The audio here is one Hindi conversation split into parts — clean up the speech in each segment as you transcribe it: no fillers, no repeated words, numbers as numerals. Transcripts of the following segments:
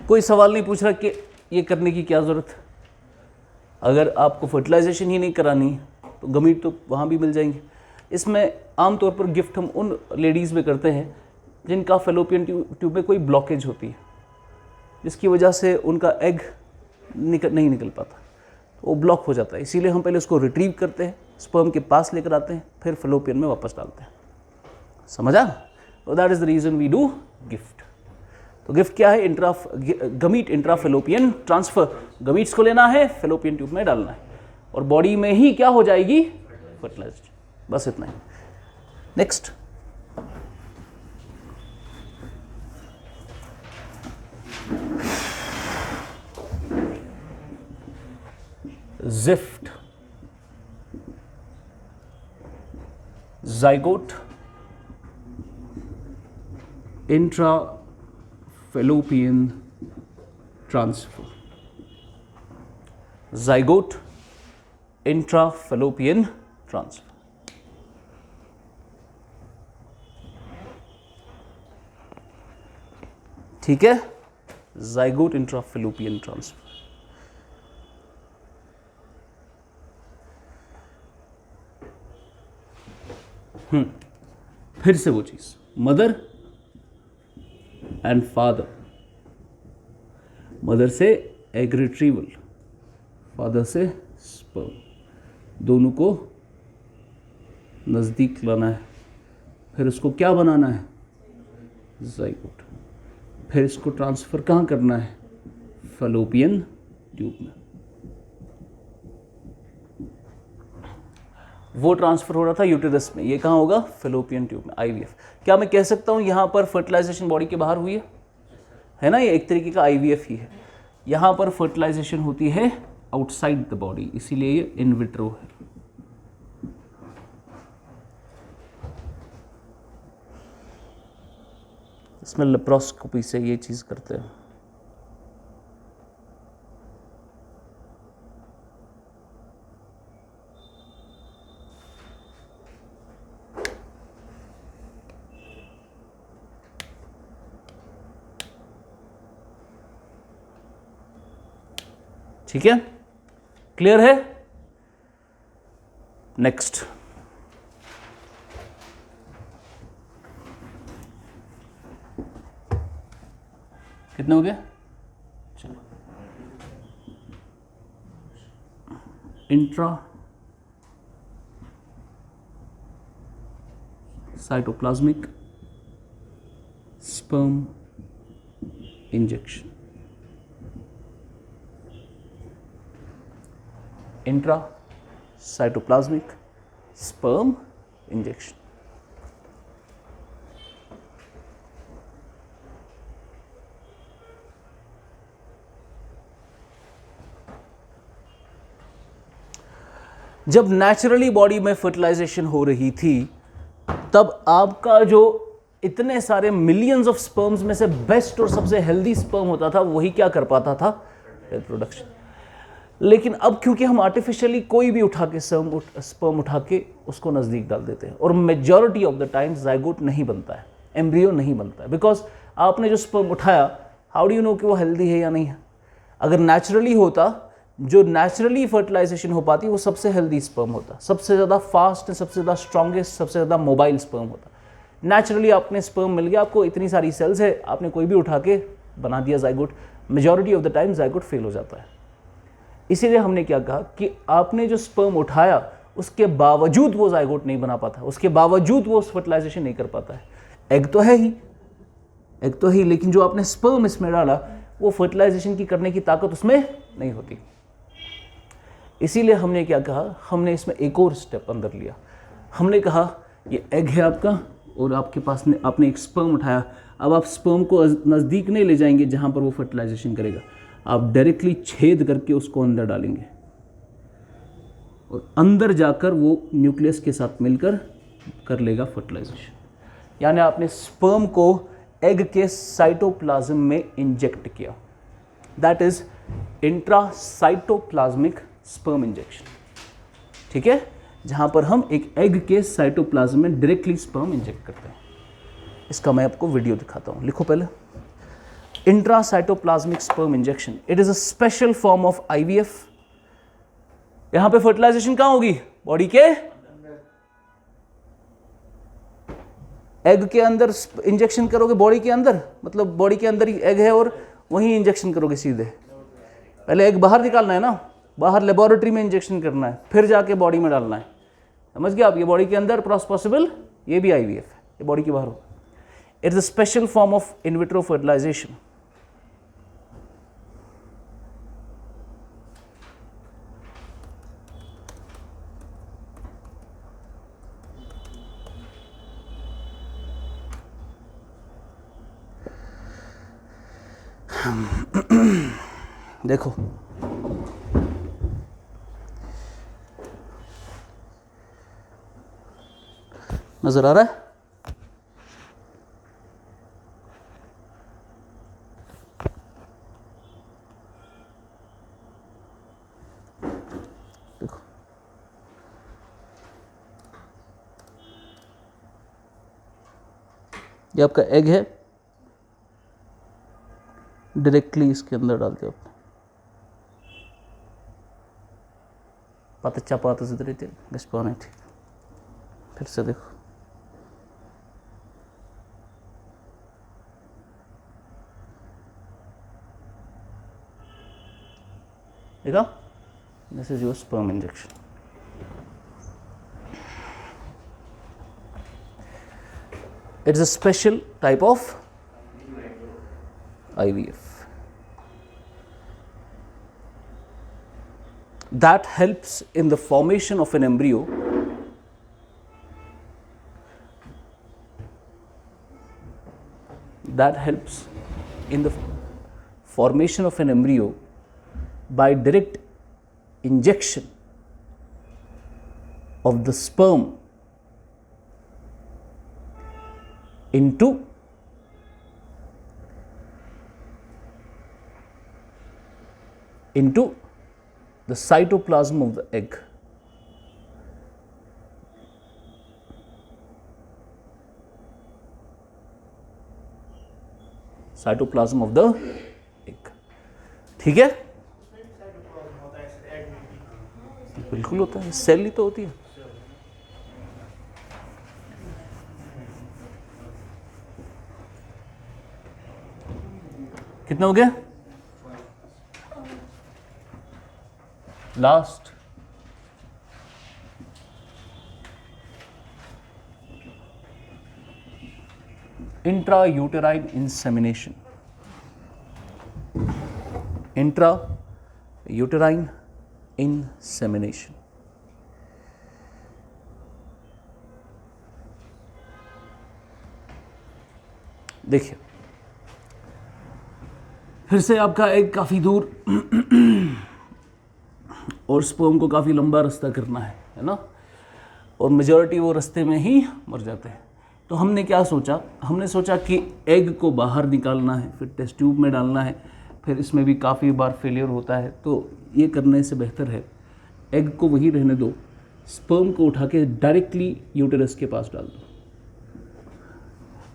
कोई सवाल नहीं पूछ रहा कि ये करने की क्या ज़रूरत है। अगर आपको फर्टिलाइजेशन ही नहीं करानी तो गमीट तो वहाँ भी मिल जाएंगे। इसमें आमतौर पर गिफ्ट हम उन लेडीज़ में करते हैं जिनका फेलोपियन ट्यूब में कोई ब्लॉकेज होती है, जिसकी वजह से उनका एग नहीं निकल पाता, तो वो ब्लॉक हो जाता है। इसीलिए हम पहले उसको रिट्रीव करते हैं, स्पर्म के पास लेकर आते हैं, फिर फेलोपियन में वापस डालते हैं। समझा? तो that is the reason we do GIFT. तो गिफ्ट क्या है? Gamete intra fallopian transfer. Gametes को लेना है, फेलोपियन ट्यूब में डालना है, और बॉडी में ही क्या हो जाएगी? फर्टिलाइजेशन। बस इतना ही। Next, ZIFT, zygote intra fallopian transfer. Zygote intra fallopian transfer. ठीक है, ज़ाइगोट इंट्रा फेलोपियन ट्रांसफर। फिर से वो चीज, मदर एंड फादर, मदर से एग रिट्रीवल, फादर से स्पर्म, दोनों को नज़दीक लाना है, फिर उसको क्या बनाना है? ज़ाइगोट। फिर इसको ट्रांसफ़र कहाँ करना है? फेलोपियन ट्यूब में। वो ट्रांसफ़र हो रहा था यूटेरस में, ये कहाँ होगा? फेलोपियन ट्यूब में, आईवीएफ। क्या मैं कह सकता हूँ यहाँ पर फर्टिलाइजेशन बॉडी के बाहर हुई है ना? ये एक तरीके का आईवीएफ ही है। यहाँ पर फर्टिलाइजेशन होती है आउटसाइड द बॉडी, इसीलिए ये इन विट्रो है। इसमें लेप्रोस्कोपी से ये चीज़ करते हैं। ठीक है, क्लियर है? नेक्स्ट, कितने हो गए? चलो, intra cytoplasmic sperm injection. Intra cytoplasmic sperm injection. जब नेचुरली बॉडी में फर्टिलाइजेशन हो रही थी, तब आपका जो इतने सारे मिलियंस ऑफ स्पर्म्स में से बेस्ट और सबसे हेल्दी स्पर्म होता था, वही क्या कर पाता था? रिप्रोडक्शन। लेकिन अब क्योंकि हम आर्टिफिशियली कोई भी उठा के स्पर्म उठा के उसको नज़दीक डाल देते हैं, और majority of the time zygote नहीं बनता है, एम्ब्रियो नहीं बनता है, बिकॉज आपने जो स्पर्म उठाया, हाउ डू यू नो कि वो हेल्दी है या नहीं है? अगर नेचुरली होता, जो नेचुरली फर्टिलाइजेशन हो पाती, वो सबसे हेल्दी स्पर्म होता, सबसे ज़्यादा फास्ट, सबसे ज़्यादा स्ट्रॉन्गेस्ट, सबसे ज़्यादा मोबाइल स्पर्म होता। नेचुरली आपने स्पर्म मिल गया, आपको इतनी सारी सेल्स है, आपने कोई भी उठा के बना दिया zygote. Majority of the time zygote fail हो जाता है। इसीलिए हमने क्या कहा कि आपने जो स्पर्म उठाया, उसके बावजूद वो ज़ाइगोट नहीं बना पाता, उसके बावजूद वो फर्टिलाइजेशन नहीं कर पाता है। एग तो है ही, एग तो है ही, लेकिन जो आपने स्पर्म इसमें डाला, वो फर्टिलाइजेशन की करने की ताकत उसमें नहीं होती। इसीलिए हमने क्या कहा, हमने इसमें एक और स्टेप अंदर लिया। हमने कहा ये एग है आपका, और आपके पास आपने एक स्पर्म उठाया। अब आप स्पर्म को नज़दीक नहीं ले जाएंगे जहाँ पर वो फर्टिलाइजेशन करेगा, आप डायरेक्टली छेद करके उसको अंदर डालेंगे, और अंदर जाकर वो न्यूक्लियस के साथ मिलकर कर लेगा फर्टिलाइजेशन। यानी आपने स्पर्म को एग के साइटोप्लाज्म में इंजेक्ट किया। That is intracytoplasmic sperm injection. ठीक है, जहां पर हम एक एग के साइटोप्लाज्म में डायरेक्टली स्पर्म इंजेक्ट करते हैं। इसका मैं आपको वीडियो दिखाता हूँ। लिखो पहले, intracytoplasmic sperm injection, it is a special form of IVF। यहां पे फर्टिलाइजेशन कहां होगी? बॉडी के एग के अंदर इंजेक्शन करोगे, बॉडी के अंदर, मतलब बॉडी के अंदर ही एग है और वहीं इंजेक्शन करोगे सीधे। पहले एग बाहर निकालना है ना, बाहर लेबोरेटरी में इंजेक्शन करना है, फिर जाके बॉडी में डालना है। समझ गया आप? ये बॉडी के अंदर पॉसिबल, ये भी IVF है, ये बॉडी के बाहर होगा। It is a special form of in vitro fertilisation. देखो, नजर आ रहा है? देखो, ये आपका एग है, डायरेक्टली इसके अंदर डालते हो अपने पात चपात गशपाने। ठीक, फिर से देखो, देखा? This is your sperm injection. It's a special type of IVF that helps in the formation of an embryo by direct injection of the sperm into the cytoplasm of the egg. Cytoplasm of the egg. ठीक है? बिल्कुल होता है, सेल ही तो होती है। कितना हो गया? Last, intrauterine insemination. Intrauterine insemination, देखिए, फिर से आपका एग काफी दूर और स्पर्म को काफ़ी लंबा रास्ता करना है ना, और मेजॉरिटी वो रास्ते में ही मर जाते हैं। तो हमने क्या सोचा? हमने सोचा कि एग को बाहर निकालना है, फिर टेस्ट ट्यूब में डालना है, फिर इसमें भी काफ़ी बार फेलियर होता है। तो ये करने से बेहतर है एग को वहीं रहने दो, स्पर्म को उठा के डायरेक्टली यूटेरस के पास डाल दो,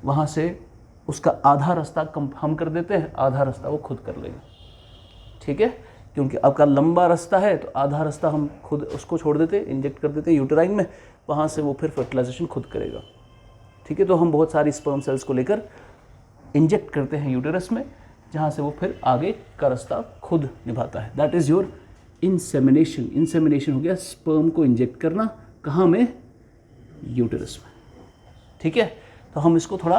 वहाँ से उसका आधा रास्ता हम कर देते हैं, आधा रास्ता वो खुद कर लेगा। ठीक है? क्योंकि आपका लंबा रास्ता है तो आधा रास्ता हम खुद उसको छोड़ देते, इंजेक्ट कर देते यूटेराइन में, वहाँ से वो फिर फर्टिलाइजेशन खुद करेगा। ठीक है? तो हम बहुत सारी स्पर्म सेल्स को लेकर इंजेक्ट करते हैं यूटेरस में, जहाँ से वो फिर आगे का रास्ता खुद निभाता है। That is your insemination. Insemination हो गया स्पर्म को इंजेक्ट करना, कहाँ में? यूटेरस में। ठीक है? तो हम इसको थोड़ा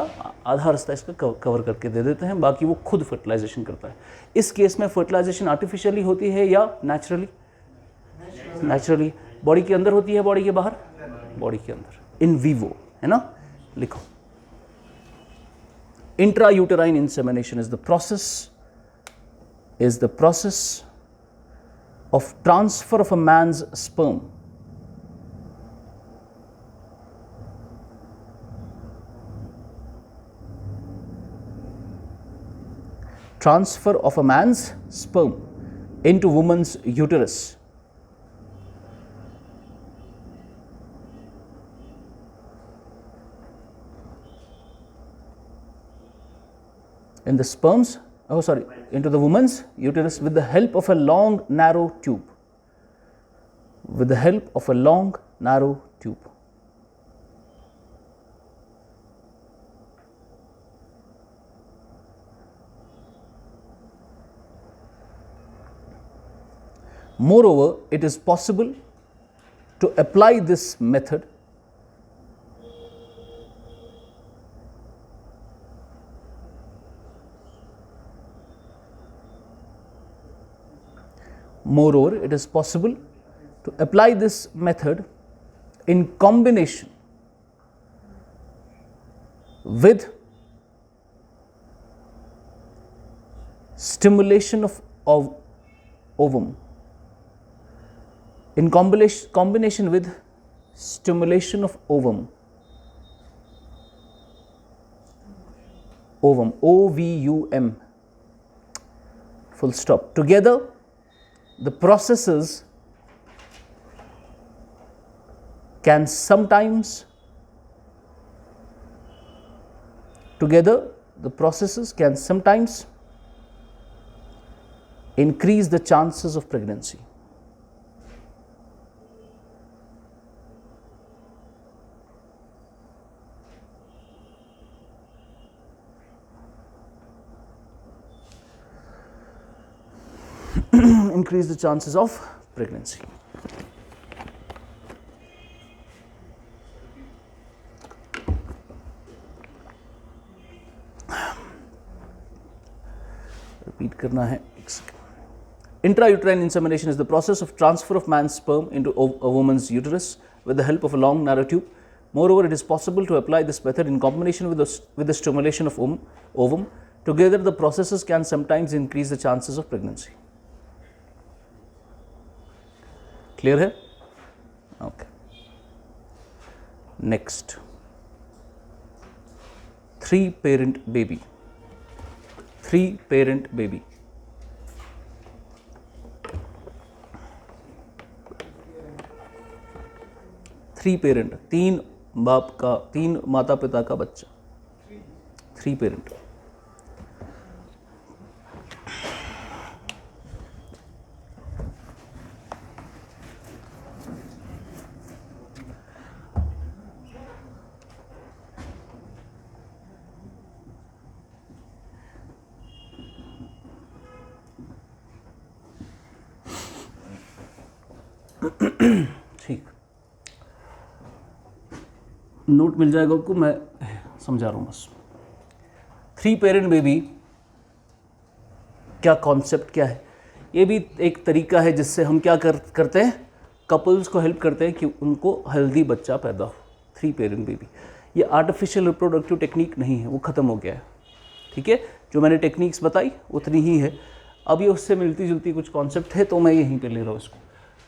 आधा रास्ता इसका कवर करके दे देते हैं, बाकी वो खुद फर्टिलाइजेशन करता है। इस केस में फर्टिलाइजेशन आर्टिफिशियली होती है या नेचुरली? नेचुरली। बॉडी के अंदर होती है, बॉडी के बाहर? बॉडी के अंदर, इन वीवो, है ना? लिखो, intrauterine insemination is the process of transfer of a man's sperm transfer of a man's sperm into woman's uterus in the sperms, into the woman's uterus with the help of a long narrow tube. With the help of a long narrow tube. Moreover, it is possible to apply this method in combination with stimulation of ovum. In combination with stimulation of ovum, OVUM, full stop. Together, the processes can sometimes increase the chances of pregnancy. Increase the chances of pregnancy. Repeat करना है. Intrauterine insemination is the process of transfer of man's sperm into a woman's uterus with the help of a long narrow tube. Moreover, it is possible to apply this method in combination with the stimulation of ovum. Together, the processes can sometimes increase the chances of pregnancy. Clear है? Okay. Next, 3-parent baby. 3-parent baby. Three parent, 3 बाप का, 3 माता पिता का बच्चा. 3 पेरेंट. ठीक, नोट मिल जाएगा आपको, मैं समझा रहा हूँ बस. 3-parent बेबी क्या कॉन्सेप्ट क्या है? ये भी एक तरीका है जिससे हम क्या करते हैं, कपल्स को हेल्प करते हैं कि उनको हेल्दी बच्चा पैदा हो. 3-parent बेबी, ये आर्टिफिशियल रिप्रोडक्टिव टेक्निक नहीं है, वो ख़त्म हो गया है. ठीक है, जो मैंने टेक्निक्स बताई उतनी ही है. अब ये उससे मिलती जुलती कुछ कॉन्सेप्ट है तो मैं यहीं पे ले रहा हूँ इसको.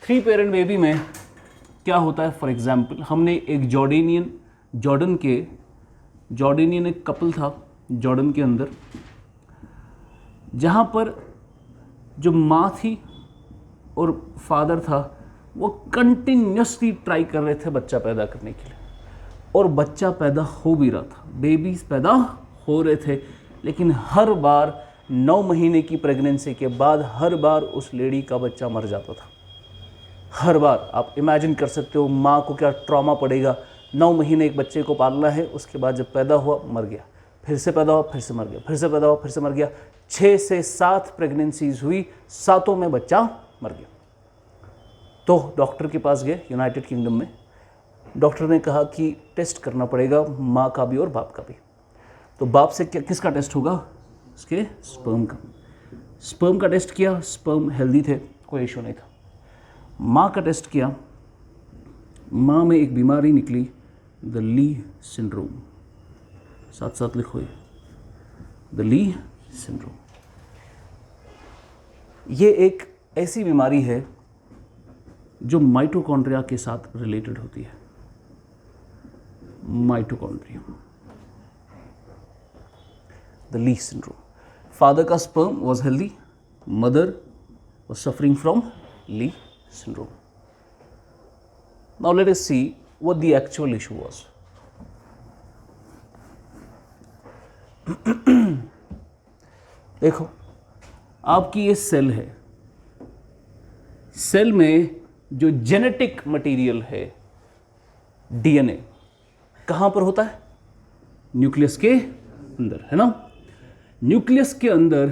3-parent बेबी में क्या होता है, फॉर एग्जाम्पल हमने एक जॉर्डेनियन एक कपल था जॉर्डन के अंदर, जहाँ पर जो माँ थी और फादर था वो कंटिन्यूसली ट्राई कर रहे थे बच्चा पैदा करने के लिए, और बच्चा पैदा हो भी रहा था, बेबीज पैदा हो रहे थे, लेकिन हर बार 9 महीने की प्रेगनेंसी के बाद हर बार उस लेडी का बच्चा मर जाता था. हर बार. आप इमेजिन कर सकते हो माँ को क्या ट्रॉमा पड़ेगा. 9 महीने एक बच्चे को पालना है, उसके बाद जब पैदा हुआ मर गया, फिर से पैदा हुआ फिर से मर गया, फिर से पैदा हुआ फिर से मर गया. 6 से 7 प्रेगनेंसीज हुई, 7 में बच्चा मर गया. तो डॉक्टर के पास गए यूनाइटेड किंगडम में. डॉक्टर ने कहा कि टेस्ट करना पड़ेगा माँ का भी और बाप का भी. तो बाप से किसका टेस्ट होगा, उसके स्पर्म का. स्पर्म का टेस्ट किया, स्पर्म हेल्दी थे, कोई इशू नहीं था. माँ का टेस्ट किया, माँ में एक बीमारी निकली, द ली सिंड्रोम. साथ साथ लिखो ये, द ली सिंड्रोम. ये एक ऐसी बीमारी है जो माइटोकॉन्ड्रिया के साथ रिलेटेड होती है. Mitochondria, the Leigh syndrome. Father का sperm was healthy, mother was suffering from Leigh syndrome. Now let us see what the actual issue was. देखो आपकी ये सेल है, सेल में जो जेनेटिक मटेरियल है डीएनए कहां पर होता है? न्यूक्लियस के अंदर, है ना। न्यूक्लियस के अंदर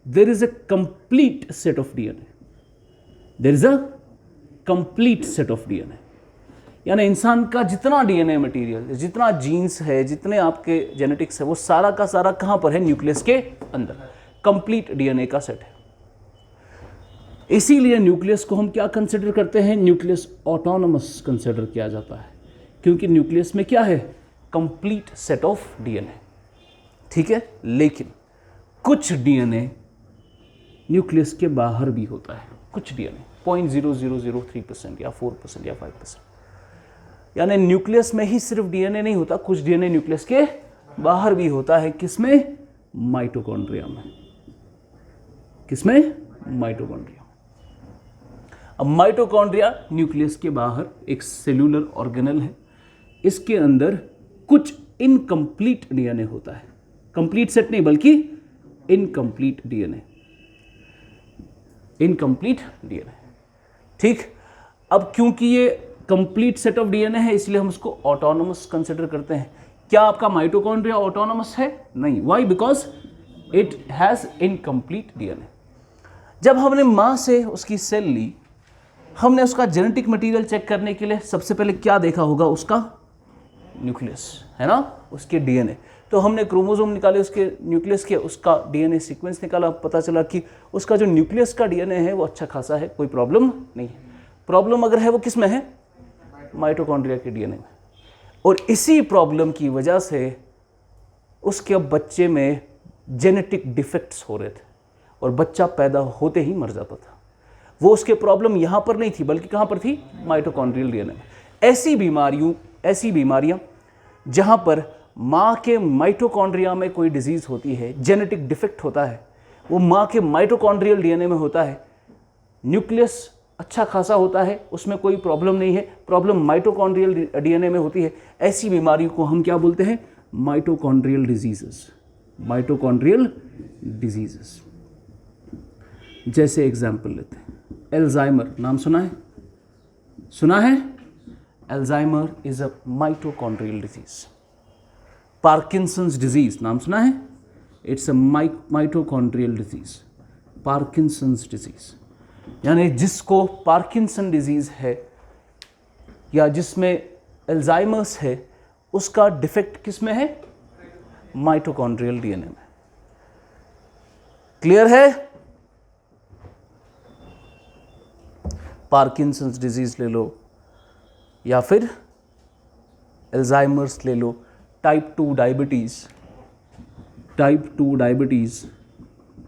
there is a complete set of DNA, there is a complete set of DNA, यानी इंसान का जितना डीएनए मटेरियल, जितना जीन्स है, जितने आपके जेनेटिक्स है, वो सारा का सारा कहां पर है? न्यूक्लियस के अंदर, कंप्लीट डीएनए का सेट है। इसीलिए न्यूक्लियस को हम क्या कंसिडर करते हैं? न्यूक्लियस ऑटोनोमस कंसिडर किया जाता है, क्योंकि न्यूक्लियस में क्या है? कंप्लीट सेट ऑफ डीएनए, ठीक है। लेकिन कुछ डीएनए न्यूक्लियस के बाहर भी होता है, कुछ डीएनए 0.0003% या 4% या 5%, यानी न्यूक्लियस में ही सिर्फ डीएनए नहीं होता, कुछ डीएनए न्यूक्लियस के बाहर भी होता है। किसमें? माइटोकॉन्ड्रिया में। किसमें? माइटोकॉन्ड्रिया। अब माइटोकॉन्ड्रिया न्यूक्लियस के बाहर एक सेल्यूलर ऑर्गेनल है, इसके अंदर कुछ इनकम्प्लीट डीएनए होता है, कंप्लीट सेट नहीं बल्कि इनकम्प्लीट डीएनए, इनकम्प्लीट डीएनए, ठीक। अब क्योंकि ये कंप्लीट सेट ऑफ डीएनए है इसलिए हम उसको ऑटोनोमस कंसिडर करते हैं। क्या आपका माइटोकॉन्ड्रिया ऑटोनोमस है? नहीं। Why? Because it has incomplete DNA. जब हमने मां से उसकी सेल ली, हमने उसका जेनेटिक मटेरियल चेक करने के लिए सबसे पहले क्या देखा होगा? उसका न्यूक्लियस, है ना, उसके डीएनए। तो हमने क्रोमोसोम निकाले उसके न्यूक्लियस के, उसका डीएनए सीक्वेंस निकाला, पता चला कि उसका जो न्यूक्लियस का डीएनए है वो अच्छा खासा है, कोई प्रॉब्लम नहीं है। प्रॉब्लम अगर है वो किस में है? माइटोकॉन्ड्रिया के डीएनए में। और इसी प्रॉब्लम की वजह से उसके बच्चे में जेनेटिक डिफेक्ट्स हो रहे थे और बच्चा पैदा होते ही मर जाता था। वो उसके प्रॉब्लम यहाँ पर नहीं थी बल्कि कहाँ पर थी? माइटोकॉन्ड्रियल डीएनए में। ऐसी बीमारियाँ जहाँ पर माँ के माइटोकॉन्ड्रिया में कोई डिजीज़ होती है, जेनेटिक डिफेक्ट होता है, वो माँ के माइटोकॉन्ड्रियल डीएनए में होता है, न्यूक्लियस अच्छा खासा होता है, उसमें कोई प्रॉब्लम नहीं है, प्रॉब्लम माइटोकॉन्ड्रियल डीएनए में होती है। ऐसी बीमारियों को हम क्या बोलते हैं? Mitochondrial diseases, mitochondrial diseases. जैसे एग्जाम्पल लेते हैं, एल्जाइमर, नाम सुना है? सुना है? Alzheimer is a mitochondrial disease. Parkinson's disease, नाम सुना है? It's a mitochondrial disease, Parkinson's disease. यानी जिसको पार्किंसन डिजीज है या जिसमें एल्जाइमर्स है, उसका डिफेक्ट किस में है? माइटोकॉन्ड्रियल डीएनए में। क्लियर है? पार्किंसंस डिजीज ले लो या फिर एल्जाइमर्स ले लो, type 2 diabetes,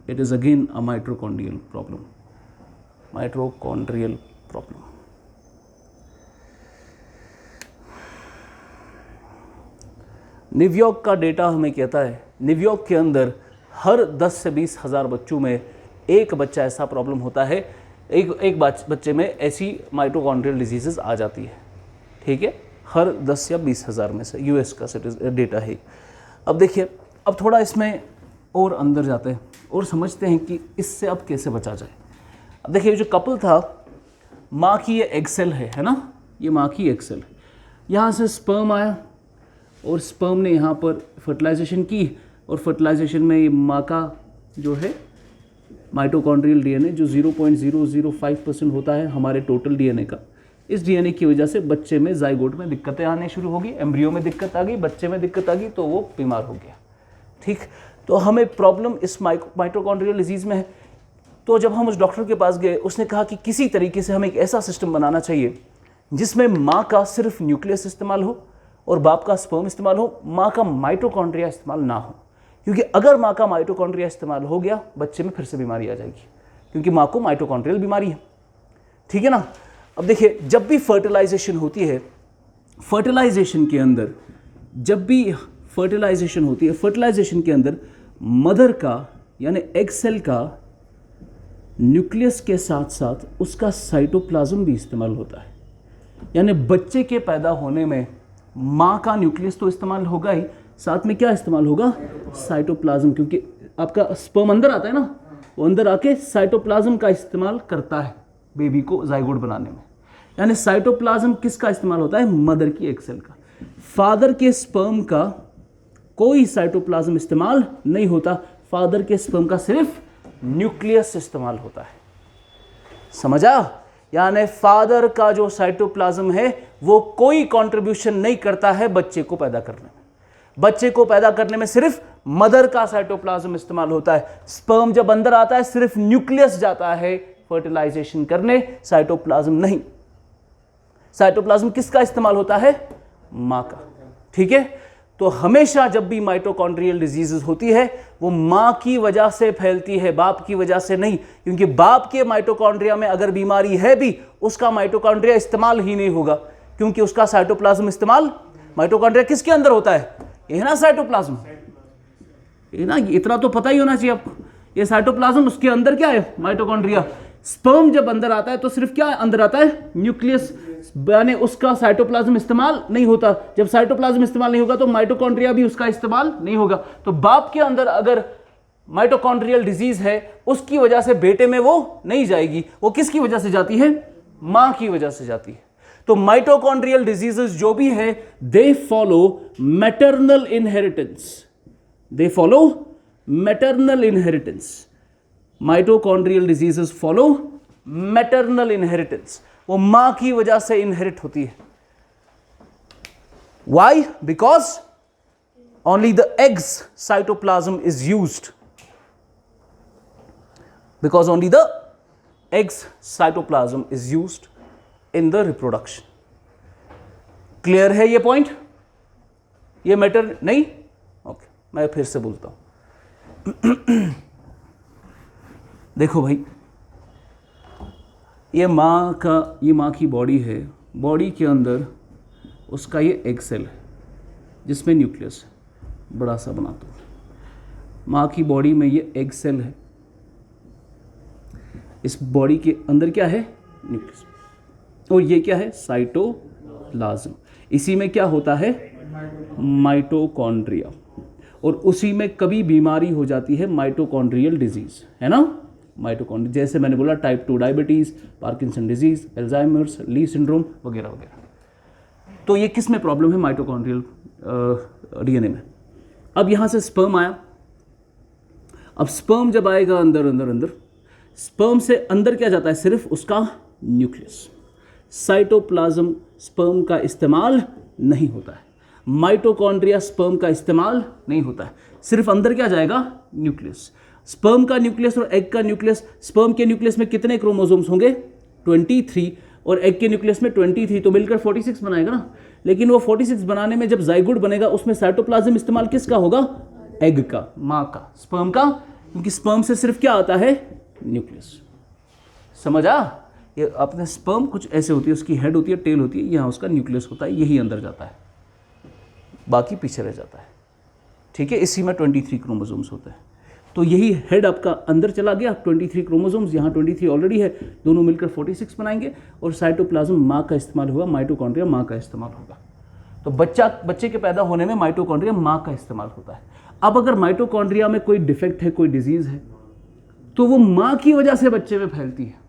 it is again a mitochondrial problem, mitochondrial problem. New York का डेटा हमें कहता है, न्यूयॉर्क के अंदर हर 10 से 20 हज़ार बच्चों में एक बच्चा ऐसा प्रॉब्लम होता है, एक बच्चे में ऐसी माइटोकॉन्ड्रियल डिजीजेस आ जाती है, ठीक है, हर 10 या 20 हज़ार में से। यूएस का डेटा है। अब देखिए, अब थोड़ा इसमें और अंदर जाते हैं और समझते हैं कि इससे अब कैसे बचा जाए। अब देखिए, जो कपल था, माँ की ये एग सेल है ना, ये माँ की एग सेल, यहाँ से स्पर्म आया और स्पर्म ने यहाँ पर फर्टिलाइजेशन की और फर्टिलाइजेशन में ये माँ का जो है माइटोकॉन्ड्रियल डीएनए जो 0.005% होता है हमारे टोटल डीएनए का, इस डीएनए की वजह से बच्चे में जाइगोट में दिक्कतें आने शुरू होगी, एम्ब्रियो में दिक्कत आ गई, बच्चे में दिक्कत आ गई, तो वो बीमार हो गया, ठीक। तो हमें प्रॉब्लम इस माइटोकॉन्ड्रियल डिजीज़ में है। तो जब हम उस डॉक्टर के पास गए, उसने कहा कि किसी तरीके से हमें एक ऐसा सिस्टम बनाना चाहिए जिसमें माँ का सिर्फ न्यूक्लियस इस्तेमाल हो और बाप का स्पर्म इस्तेमाल हो, माँ का माइटोकॉन्ड्रिया इस्तेमाल ना हो, क्योंकि अगर माँ का माइटोकॉन्ड्रिया इस्तेमाल हो गया, बच्चे में फिर से बीमारी आ जाएगी, क्योंकि माँ को माइटोकॉन्ड्रियल बीमारी है, ठीक है ना। अब देखिए, जब भी फर्टिलाइजेशन होती है, फर्टिलाइजेशन के अंदर जब भी फर्टिलाइजेशन होती है, फर्टिलाइजेशन के अंदर मदर का यानी एग सेल का न्यूक्लियस के साथ साथ उसका साइटोप्लाज्म भी इस्तेमाल होता है। यानी बच्चे के पैदा होने में माँ का न्यूक्लियस तो इस्तेमाल होगा ही, साथ में क्या इस्तेमाल होगा? साइटोप्लाज्म, क्योंकि आपका स्पर्म अंदर आता है ना, वो अंदर आके साइटोप्लाज्म का इस्तेमाल करता है बेबी को जाइगोट बनाने में। यानी साइटोप्लाज्म किसका इस्तेमाल होता है? मदर की एक सेल का। फादर के स्पर्म का कोई साइटोप्लाज्म इस्तेमाल नहीं होता, फादर के स्पर्म का सिर्फ न्यूक्लियस इस्तेमाल होता है। समझा? यानी फादर का जो साइटोप्लाज्म है वो कोई कंट्रीब्यूशन नहीं करता है बच्चे को पैदा करने में। बच्चे को पैदा करने में सिर्फ मदर का साइटोप्लाज्म इस्तेमाल होता है। स्पर्म जब अंदर आता है सिर्फ न्यूक्लियस जाता है फर्टिलाइजेशन करने, साइटोप्लाज्म नहीं। साइटोप्लाज्म किसका इस्तेमाल होता है? मां का। ठीक है, तो हमेशा जब भी माइटोकॉन्ड्रियल डिजीजेस होती है वो मां की वजह से फैलती है, बाप की वजह से नहीं। क्योंकि बाप के माइटोकॉन्ड्रिया में अगर बीमारी है भी, उसका माइटोकॉन्ड्रिया इस्तेमाल ही नहीं होगा, क्योंकि उसका साइटोप्लाज्म इस्तेमाल। माइटोकॉन्ड्रिया किसके अंदर होता है? ये ना साइटोप्लाज्म, ये ना, इतना तो पता ही होना चाहिए आपको। ये साइटोप्लाज्म, उसके अंदर क्या है? माइटोकॉन्ड्रिया। स्पर्म जब अंदर आता है तो सिर्फ क्या अंदर आता है? न्यूक्लियस, यानी उसका साइटोप्लाज्म इस्तेमाल नहीं होता। जब साइटोप्लाज्म इस्तेमाल नहीं होगा तो माइटोकॉन्ड्रिया भी उसका इस्तेमाल नहीं होगा। तो बाप के अंदर अगर माइटोकॉन्ड्रियल डिजीज है, उसकी वजह से बेटे में वो नहीं जाएगी। वो किसकी वजह से जाती है? मां की वजह से जाती है। तो माइटोकॉन्ड्रियल डिजीजेस जो भी है, they follow maternal inheritance. They follow maternal inheritance. Mitochondrial diseases follow maternal inheritance. वो मां की वजह से इनहेरिट होती है। Why? Because only the egg's cytoplasm is used. Because only the egg's cytoplasm is used in the reproduction. Clear है ये पॉइंट? ये मैटर नहीं? ओके, मैं फिर से बोलता हूं। देखो भाई, ये माँ की बॉडी है। बॉडी के अंदर उसका ये एग सेल है जिसमें न्यूक्लियस है, बड़ा सा बनाता हूँ। माँ की बॉडी में ये एग सेल है, इस बॉडी के अंदर क्या है? न्यूक्लियस। और ये क्या है? साइटोप्लाज्म। इसी में क्या होता है? माइटोकॉन्ड्रिया। और उसी में कभी बीमारी हो जाती है माइटोकॉन्ड्रियल डिजीज, है ना? माइटोकॉन्ड्रिया, जैसे मैंने बोला type 2 diabetes, Parkinson disease, Alzheimer's, Leigh syndrome वगैरह वगैरह। तो ये किस में प्रॉब्लम है? माइटोकॉन्ड्रियल डीएनए में। अब यहां से स्पर्म आया। अब स्पर्म जब आएगा अंदर अंदर अंदर, स्पर्म से अंदर क्या जाता है? सिर्फ उसका न्यूक्लियस। साइटोप्लाज्म स्पर्म का इस्तेमाल नहीं होता है। माइटोकॉन्ड्रिया स्पर्म का इस्तेमाल नहीं होता है। सिर्फ अंदर क्या जाएगा? न्यूक्लियस। स्पर्म का न्यूक्लियस और एग का न्यूक्लियस, स्पर्म के न्यूक्लियस में कितने क्रोमोसोम्स होंगे? 23, और एग के न्यूक्लियस में 23, तो मिलकर 46 बनाएगा ना। लेकिन वो 46 बनाने में जब जाइगोट बनेगा उसमें साइटोप्लाज्म इस्तेमाल किसका होगा? एग का, मां का, स्पर्म का। क्योंकि स्पर्म से सिर्फ क्या आता है? न्यूक्लियस। समझा? ये अपने स्पर्म कुछ ऐसे होती है, उसकी हेड होती है, टेल होती है, यहाँ उसका न्यूक्लियस होता है, यही अंदर जाता है, बाकी पीछे रह जाता है। ठीक है, इसी में 23 क्रोमोसोम्स होते हैं। तो यही हेड आपका अंदर चला गया, 23 क्रोमोसोम्स, यहाँ 23 ऑलरेडी है, दोनों मिलकर 46 बनाएंगे। और साइटोप्लाज्म माँ का इस्तेमाल होगा, माइटोकॉन्ड्रिया माँ का इस्तेमाल होगा। तो बच्चे के पैदा होने में माइटोकॉन्ड्रिया माँ का इस्तेमाल होता है। अब अगर माइटोकॉन्ड्रिया में कोई डिफेक्ट है, कोई डिजीज है, तो वो माँ की वजह से बच्चे में फैलती है,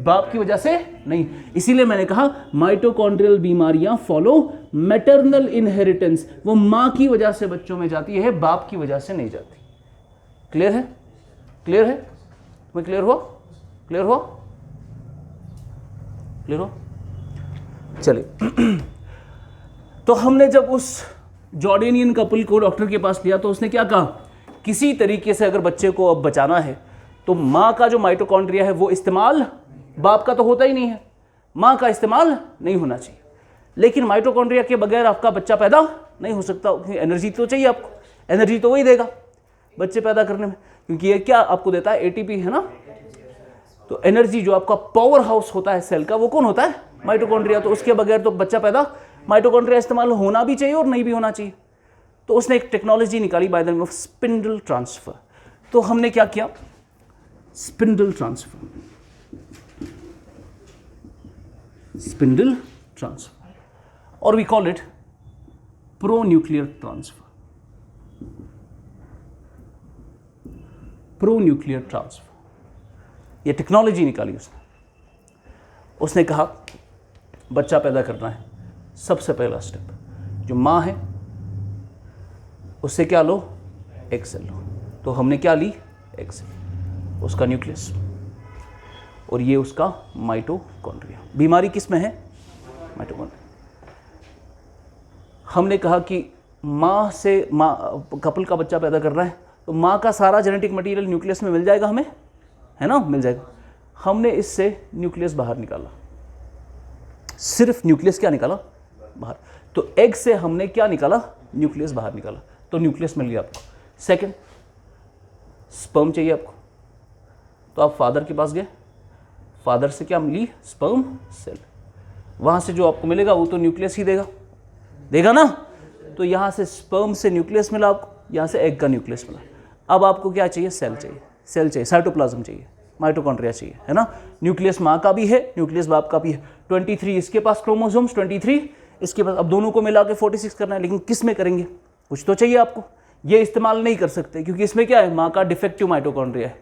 बाप की वजह से नहीं। इसीलिए मैंने कहा माइटोकॉन्ड्रियल बीमारियां फॉलो मैटरनल इनहेरिटेंस। वो माँ की वजह से बच्चों में जाती है, बाप की वजह से नहीं जाती। क्लियर है? क्लियर है? तुम्हें क्लियर हो? क्लियर हो? क्लियर हो? चलिए। तो हमने जब उस जॉर्डेनियन कपल को डॉक्टर के पास लिया तो उसने क्या कहा? किसी तरीके से अगर बच्चे को अब बचाना है तो माँ का जो माइटोकॉन्ड्रिया है वो इस्तेमाल, बाप का तो होता ही नहीं है, माँ का इस्तेमाल नहीं होना चाहिए। लेकिन माइटोकॉन्ड्रिया के बगैर आपका बच्चा पैदा नहीं हो सकता। एनर्जी तो चाहिए आपको, एनर्जी तो वही देगा बच्चे पैदा करने में, क्योंकि ये क्या आपको देता है? एटीपी, है ना? तो एनर्जी जो आपका पावर हाउस होता है सेल का, वो कौन होता है? माइटोकॉन्ड्रिया। तो उसके बगैर तो बच्चा पैदा, माइटोकॉन्ड्रिया इस्तेमाल होना भी चाहिए और नहीं भी होना चाहिए। तो उसने एक टेक्नोलॉजी निकाली by the name of spindle transfer. तो हमने क्या किया? स्पिंडल ट्रांसफर, स्पिंडल ट्रांसफर, और we call it pronuclear transfer. Pronuclear transfer. ये टेक्नोलॉजी निकाली उसने कहा बच्चा पैदा करना है, सबसे पहला स्टेप जो माँ है उससे क्या लो, एग सेल लो। तो हमने क्या ली, एग सेल, उसका न्यूक्लियस, और ये उसका माइटोकॉन्ड्रिया। बीमारी किस में है, माइटोकॉन्ड्रिया। हमने कहा कि माँ से, माँ कपल का बच्चा पैदा कर रहा है तो माँ का सारा जेनेटिक मटेरियल न्यूक्लियस में मिल जाएगा हमें, है ना, मिल जाएगा। हमने इससे न्यूक्लियस बाहर निकाला, सिर्फ न्यूक्लियस क्या निकाला, बाहर। तो एग से हमने क्या निकाला, न्यूक्लियस बाहर निकाला, तो न्यूक्लियस मिल गया आपको। सेकंड, स्पर्म चाहिए आपको, तो आप फादर के पास गए, फादर से क्या मिली, स्पर्म सेल। वहां से जो आपको मिलेगा वो तो न्यूक्लियस ही देगा ना। तो यहां से स्पर्म से न्यूक्लियस मिला आपको, यहां से एग का न्यूक्लियस मिला। अब आपको क्या चाहिए, सेल चाहिए, साइटोप्लाज्म चाहिए, माइटोकॉन्ड्रिया चाहिए, है ना। न्यूक्लियस माँ का भी है, न्यूक्लियस बाप का भी है। 23 इसके पास क्रोमोसोम्स, 23 इसके पास। अब दोनों को मिला के 46 करना है, लेकिन किस में करेंगे, कुछ तो चाहिए आपको। ये इस्तेमाल नहीं कर सकते क्योंकि इसमें क्या है, माँ का डिफेक्टिव माइटोकॉन्ड्रिया है।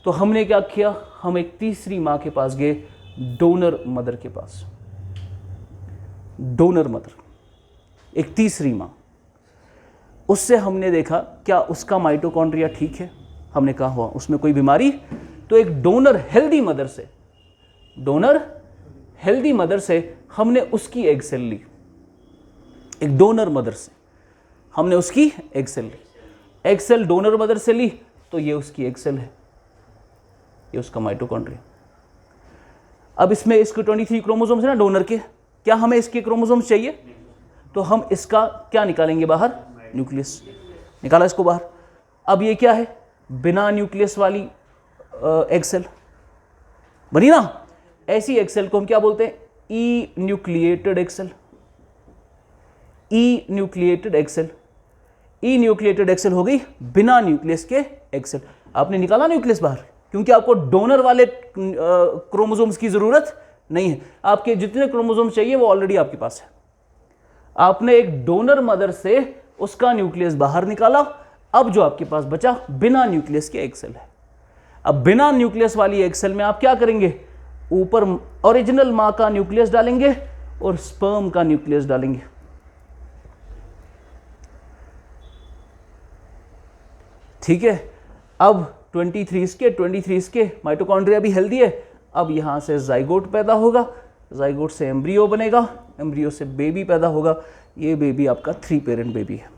तो हमने क्या किया, हम एक तीसरी माँ के पास गए, डोनर मदर के पास। डोनर मदर, एक तीसरी माँ, उससे हमने देखा क्या उसका माइटोकॉन्ड्रिया ठीक है। हमने कहा हुआ उसमें कोई बीमारी। तो एक डोनर हेल्दी मदर से हमने उसकी एग सेल ली। एक डोनर मदर से हमने उसकी एग सेल ली, एग सेल डोनर मदर से ली, तो ये उसकी एग सेल है, ये उसका माइटोकॉन्ड्रिया। अब इसमें इसके 23 क्रोमोसोम्स है ना डोनर के, क्या हमें इसके क्रोमोसोम्स चाहिए, तो हम इसका क्या निकालेंगे बाहर, न्यूक्लियस निकाला इसको बाहर। अब ये क्या है, बिना न्यूक्लियस वाली एग सेल बनी ना। ऐसी एग सेल को हम क्या बोलते हैं, ई न्यूक्लिएटेड एग सेल। ई न्यूक्लिएटेड एग सेल, ई न्यूक्लिएटेड एग सेल हो गई बिना न्यूक्लियस के एग सेल। आपने निकाला न्यूक्लियस बाहर, क्योंकि आपको डोनर वाले क्रोमोसोम्स की जरूरत नहीं है। आपके जितने क्रोमोसोम्स चाहिए वो ऑलरेडी आपके पास है। आपने एक डोनर मदर से उसका न्यूक्लियस बाहर निकाला। अब जो आपके पास बचा बिना न्यूक्लियस के एग सेल है। अब बिना न्यूक्लियस वाली एग सेल में आप क्या करेंगे, ऊपर ओरिजिनल मां का न्यूक्लियस डालेंगे और स्पर्म का न्यूक्लियस डालेंगे। ठीक है। अब 23 के माइटोकॉन्ड्रिया भी हेल्दी है। अब यहां से जाइगोट पैदा होगा, जाइगोट से एम्ब्रियो बनेगा, एम्ब्रियो से बेबी पैदा होगा। ये बेबी आपका 3 पेरेंट बेबी है।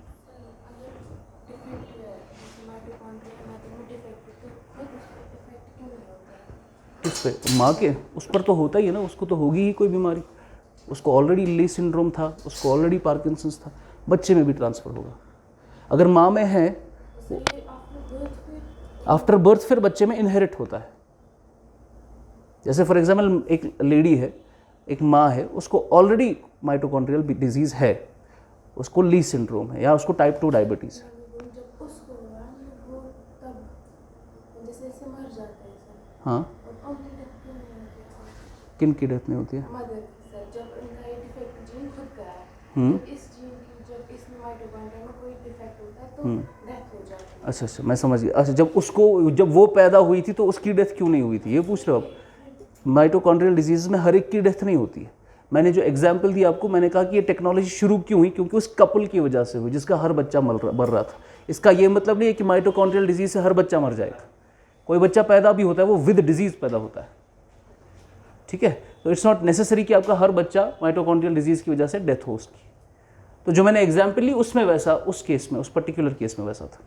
किस पे, माँ के, उस पर तो होता ही है ना, उसको तो होगी ही कोई बीमारी। उसको ऑलरेडी ली सिंड्रोम था, उसको ऑलरेडी पार्किंसंस था, बच्चे में भी ट्रांसफर होगा। अगर माँ में है, आफ्टर बर्थ फिर बच्चे में इनहेरिट होता है। जैसे फॉर एग्जाम्पल एक लेडी है, एक माँ है, उसको ऑलरेडी माइटोकॉन्ड्रियल डिजीज है, उसको ली सिंड्रोम है या उसको टाइप 2 डायबिटीज है। हाँ, किन की डेथ नहीं होती है, अच्छा अच्छा, मैं समझ गया। अच्छा, जब वो पैदा हुई थी तो उसकी डेथ क्यों नहीं हुई थी, ये पूछ रहे हो आप। माइटोकॉन्ड्रियल डिजीज में हर एक की डेथ नहीं होती है। मैंने जो एग्जाम्पल दी आपको, मैंने कहा कि ये टेक्नोलॉजी शुरू क्यों हुई, क्योंकि उस कपल की वजह से हुई जिसका हर बच्चा मर रहा था। इसका ये मतलब नहीं है कि माइटोकॉन्ड्रियल डिजीज से हर बच्चा मर जाएगा। कोई बच्चा पैदा भी होता है वो विद डिजीज पैदा होता है। ठीक है, तो इट्स नॉट नेसेसरी कि आपका हर बच्चा माइटोकॉन्ड्रियल डिजीज की वजह से डेथ हो उसकी। तो जो मैंने एग्जाम्पल ली उसमें वैसा, उस केस में, उस पर्टिकुलर केस में वैसा था।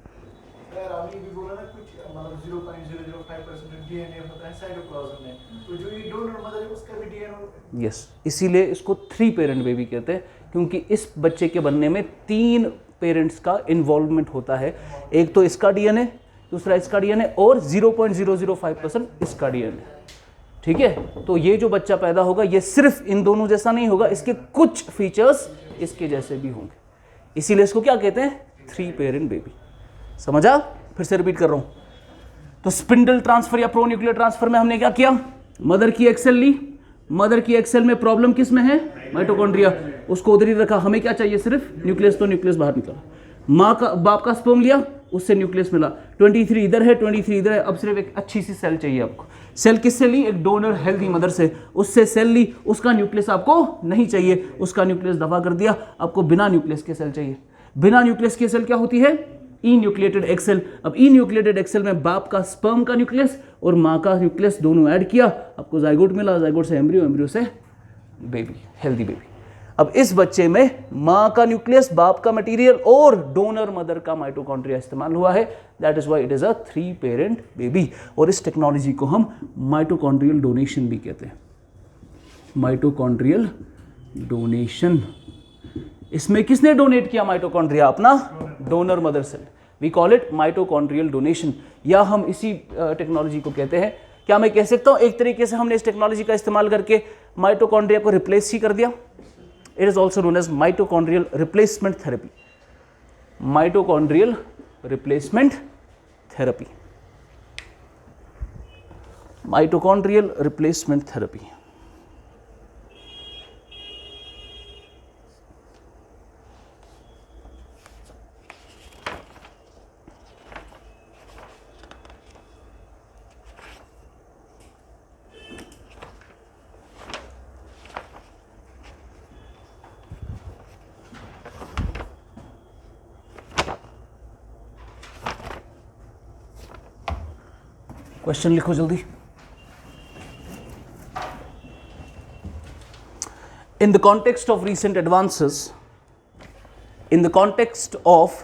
यस, इसीलिए इसको 3 पेरेंट बेबी कहते हैं, क्योंकि इस बच्चे के बनने में 3 पेरेंट्स का इन्वॉल्वमेंट होता है। एक तो इसका डीएनए, दूसरा इसका डीएनए और 0.005% इसका डीएनए। ठीक है, तो ये जो बच्चा पैदा होगा ये सिर्फ इन दोनों जैसा नहीं होगा, इसके कुछ फीचर्स इसके जैसे भी होंगे। इसीलिए इसको क्या कहते हैं, 3 पेरेंट बेबी। समझा? फिर से रिपीट कर रहा हूं। तो स्पिंडल ट्रांसफर या प्रोन्यूक्लियर ट्रांसफर में हमने क्या किया, मदर की एक्सेल ली, मदर की एक्सेल में प्रॉब्लम किस में है, माइटोकॉन्ड्रिया, उसको उधर ही रखा। हमें क्या चाहिए, सिर्फ न्यूक्लियस, तो न्यूक्लियस बाहर निकला। माँ का, बाप का स्पर्म लिया, उससे न्यूक्लियस मिला, 23 इधर है, 23 इधर है। अब सिर्फ एक अच्छी सी सेल चाहिए आपको। सेल किससे ली? एक डोनर हेल्दी मदर से, उससे सेल ली, उसका न्यूक्लियस आपको नहीं चाहिए, उसका न्यूक्लियस दफा कर दिया, आपको बिना न्यूक्लियस के सेल चाहिए। बिना न्यूक्लियस की सेल क्या होती है? ई न्यूक्लिएटेड एग सेल। अब ई न्यूक्लिएटेड एग सेल में बाप का स्पर्म का न्यूक्लियस और माँ का न्यूक्लियस दोनों ऐड किया, आपको जाइगोट मिला, जाइगोट से एम्ब्रियो, एम्ब्रियो से बेबी, हेल्दी बेबी। अब इस बच्चे में माँ का न्यूक्लियस, बाप का मटेरियल और डोनर मदर का माइटोकॉन्ड्रिया इस्तेमाल हुआ है। That is why it is a 3 parent baby. और इस टेक्नोलॉजी को हम माइटोकॉन्ड्रियल डोनेशन भी कहते हैं। Mitochondrial donation. इसमें किसने डोनेट किया माइटोकॉन्ड्रिया? अपना donor mother cell. We call it mitochondrial donation, या हम इसी टेक्नोलॉजी को कहते हैं। क्या मैं कह सकता हूं एक तरीके से हमने इस टेक्नोलॉजी का इस्तेमाल करके माइटोकॉन्ड्रिया को रिप्लेस ही कर दिया? It is also known as mitochondrial replacement therapy. Mitochondrial replacement therapy, mitochondrial replacement therapy. Question लिखो जल्दी। In the context of recent advances, in the context of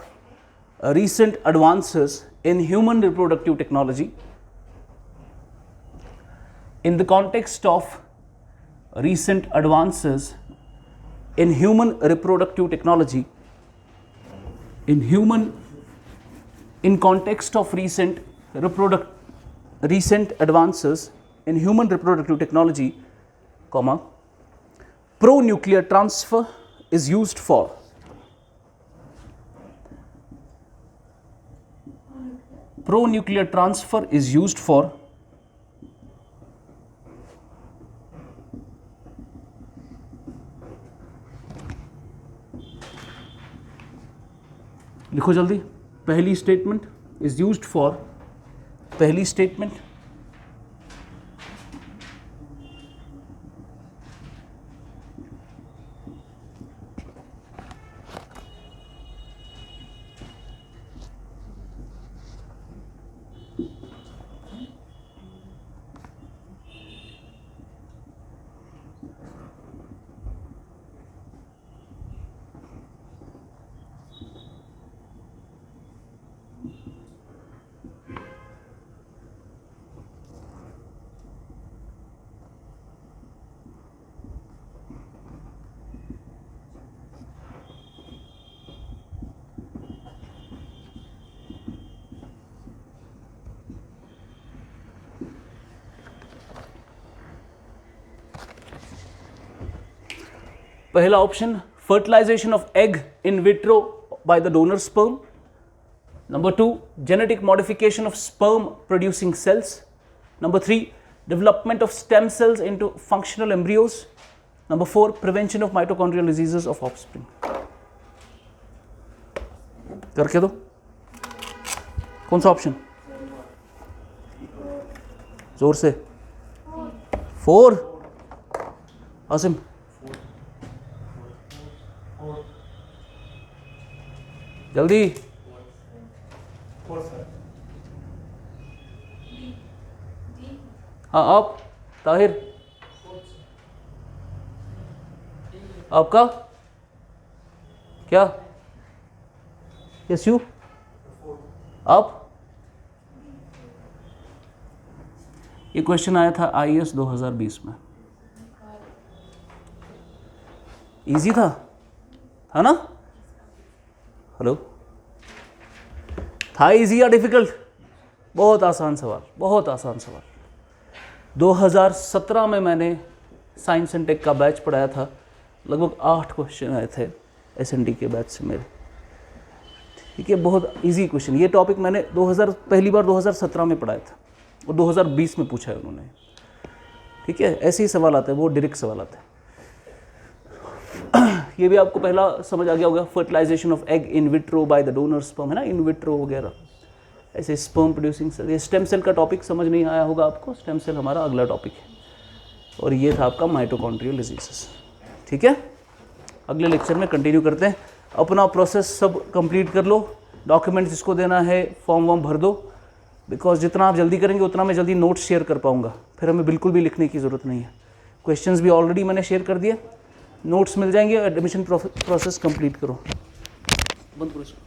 recent advances in human reproductive technology, in the context of recent advances in human reproductive technology, in context of recent advances in human reproductive technology, comma, pro-nuclear transfer is used for pro-nuclear transfer is used for लिखो जल्दी। पहली स्टेटमेंट इज यूज्ड फॉर, पहली स्टेटमेंट पहला option fertilization of egg in vitro by the donor sperm. Number 2, genetic modification of sperm producing cells. Number 3, development of stem cells into functional embryos. Number 4, prevention of mitochondrial diseases of offspring. करके दो, कौन सा ऑप्शन? जोर से। 4, आसिम। जल्दी। हाँ, आप ताहिर, आपका क्या? यस यू, आप? ये क्वेश्चन आया था IAS 2020 में। इजी था ना? हेलो, था इजी या डिफिकल्ट? बहुत आसान सवाल, बहुत आसान सवाल। 2017 में मैंने साइंस एंड टेक का बैच पढ़ाया था, लगभग 8 क्वेश्चन आए थे SND के बैच से मेरे। ठीक है, बहुत इजी क्वेश्चन। ये टॉपिक मैंने पहली बार 2017 में पढ़ाया था और 2020 में पूछा है उन्होंने। ठीक है, ऐसे ही सवाल आते हैं, वो डायरेक्ट सवाल आते हैं। ये भी आपको पहला समझ आ गया होगा, fertilisation of egg in vitro by the donor sperm, है ना, इन विट्रो वगैरह, ऐसे स्पर्म प्रोड्यूसिंग सेल। ये स्टेम सेल का टॉपिक समझ नहीं आया होगा आपको, स्टेम सेल हमारा अगला टॉपिक है। और ये था आपका माइटोकॉन्ड्रियल डिजीजेस। ठीक है, अगले लेक्चर में कंटिन्यू करते हैं। अपना प्रोसेस सब कंप्लीट कर लो, डॉक्यूमेंट्स जिसको देना है फॉर्म वॉर्म भर दो, बिकॉज जितना आप जल्दी करेंगे उतना मैं जल्दी नोट्स शेयर कर पाऊंगा, फिर हमें बिल्कुल भी लिखने की ज़रूरत नहीं है। क्वेश्चंस भी ऑलरेडी मैंने शेयर कर दिए, नोट्स मिल जाएंगे। एडमिशन प्रोसेस कंप्लीट करो। बंद करो इसको।